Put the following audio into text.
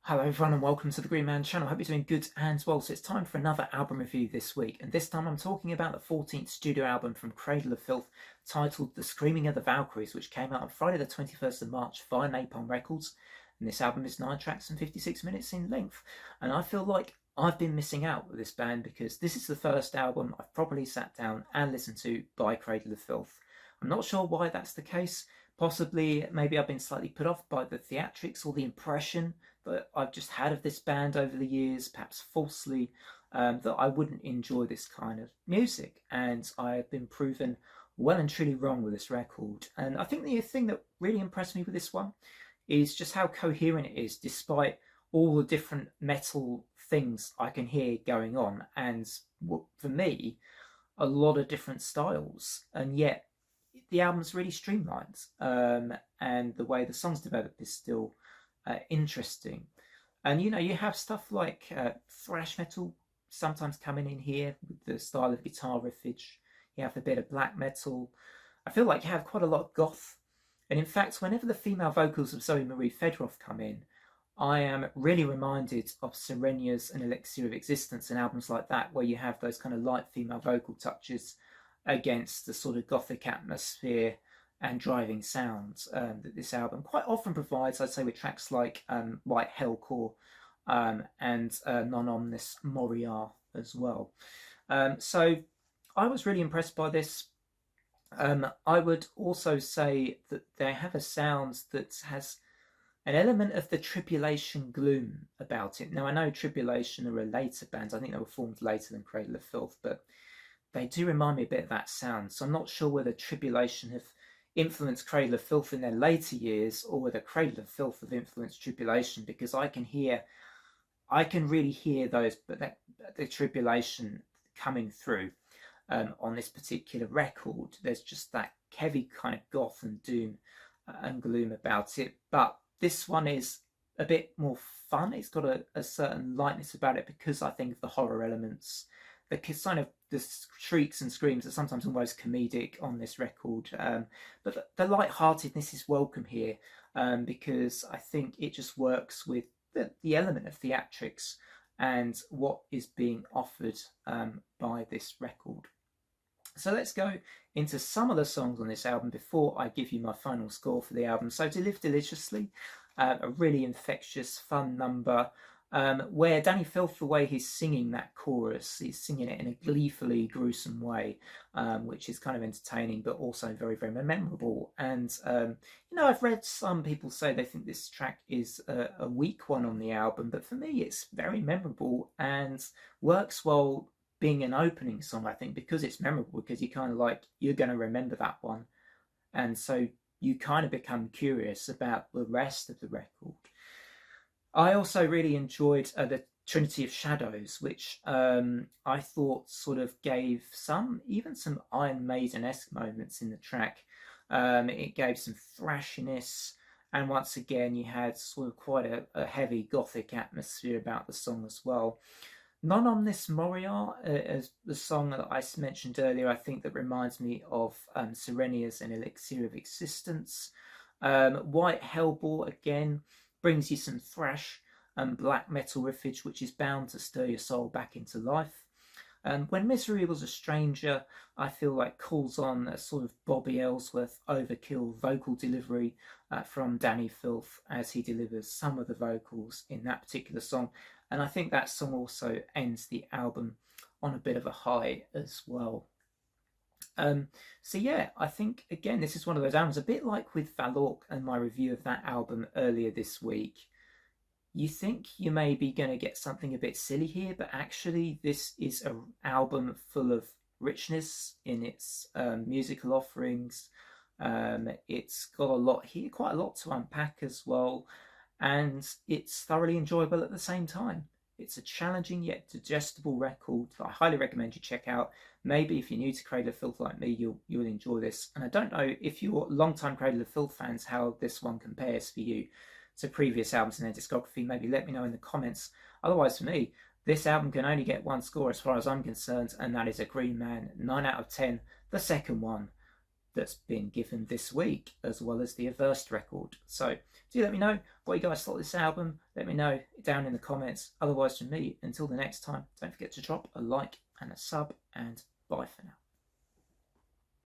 Hello everyone and welcome to the Green Man channel. Hope you're doing good and well. So it's time for another album review this week, and this time I'm talking about the 14th studio album from Cradle of Filth titled The Screaming of the Valkyries, which came out on Friday the 21st of March via Napalm Records. And this album is 9 tracks and 56 minutes in length. And I feel like I've been missing out with this band because this is the first album I've properly sat down and listened to by Cradle of Filth. I'm not sure why that's the case. Possibly, maybe I've been slightly put off by the theatrics or the impression that I've just had of this band over the years, perhaps falsely, that I wouldn't enjoy this kind of music. And I've been proven well and truly wrong with this record. And I think the thing that really impressed me with this one is just how coherent it is, despite all the different metal things I can hear going on. And for me, a lot of different styles. And yet, the album's really streamlined, and the way the songs develop is still interesting. And you have stuff like thrash metal sometimes coming in here with the style of guitar riffage. You have a bit of black metal. I feel like you have quite a lot of goth. And in fact, whenever the female vocals of Zoe Marie Fedorov come in, I am really reminded of Serenia's An Elixir of Existence and albums like that, where you have those kind of light female vocal touches against the sort of gothic atmosphere and driving sounds that this album quite often provides, I'd say, with tracks like White Hellcore and Non Omnis Moria as well. So I was really impressed by this. I would also say that they have a sound that has an element of the Tribulation gloom about it. Now, I know Tribulation are a later band. I think they were formed later than Cradle of Filth, but they do remind me a bit of that sound. So I'm not sure whether Tribulation have influenced Cradle of Filth in their later years or whether Cradle of Filth have influenced Tribulation, because I can really hear those, but the Tribulation coming through on this particular record. There's just that heavy kind of goth and doom and gloom about it. But this one is a bit more fun. It's got a certain lightness about it because I think of the horror elements, the kind of the shrieks and screams are sometimes almost comedic on this record, but the light-heartedness is welcome here, because I think it just works with the element of theatrics and what is being offered by this record. So let's go into some of the songs on this album before I give you my final score for the album. So To Live Deliciously, a really infectious, fun number, where Danny Filth, the way he's singing that chorus, he's singing it in a gleefully gruesome way, which is kind of entertaining, but also very, very memorable. And, I've read some people say they think this track is a weak one on the album, but for me, it's very memorable and works well being an opening song, I think, because it's memorable, because you kind of you're going to remember that one. And so you kind of become curious about the rest of the record. I also really enjoyed the Trinity of Shadows, which I thought sort of gave even some Iron Maiden-esque moments in the track. It gave some thrashiness, and once again you had sort of quite a heavy gothic atmosphere about the song as well. Non Omnis Moria, as the song that I mentioned earlier, I think that reminds me of Serenia's An Elixir of Existence. White Hellbore, again, brings you some thrash and black metal riffage, which is bound to stir your soul back into life. When Misery Was a Stranger, I feel like calls on a sort of Bobby Ellsworth overkill vocal delivery from Danny Filth as he delivers some of the vocals in that particular song. And I think that song also ends the album on a bit of a high as well. So yeah, I think, again, this is one of those albums, a bit like with Valork and my review of that album earlier this week. You think you may be going to get something a bit silly here, but actually this is an album full of richness in its musical offerings. It's got a lot here, quite a lot to unpack as well, and it's thoroughly enjoyable at the same time. It's a challenging yet digestible record that I highly recommend you check out. Maybe if you're new to Cradle of Filth like me, you'll enjoy this. And I don't know if you're long-time Cradle of Filth fans how this one compares for you to previous albums in their discography. Maybe let me know in the comments. Otherwise, for me, this album can only get one score as far as I'm concerned, and that is a Green Man 9 out of 10, the second one. that's been given this week, as well as the Averse record. So do let me know what you guys thought of this album. Let me know down in the comments. Otherwise, from me, until the next time, don't forget to drop a like and a sub, and bye for now.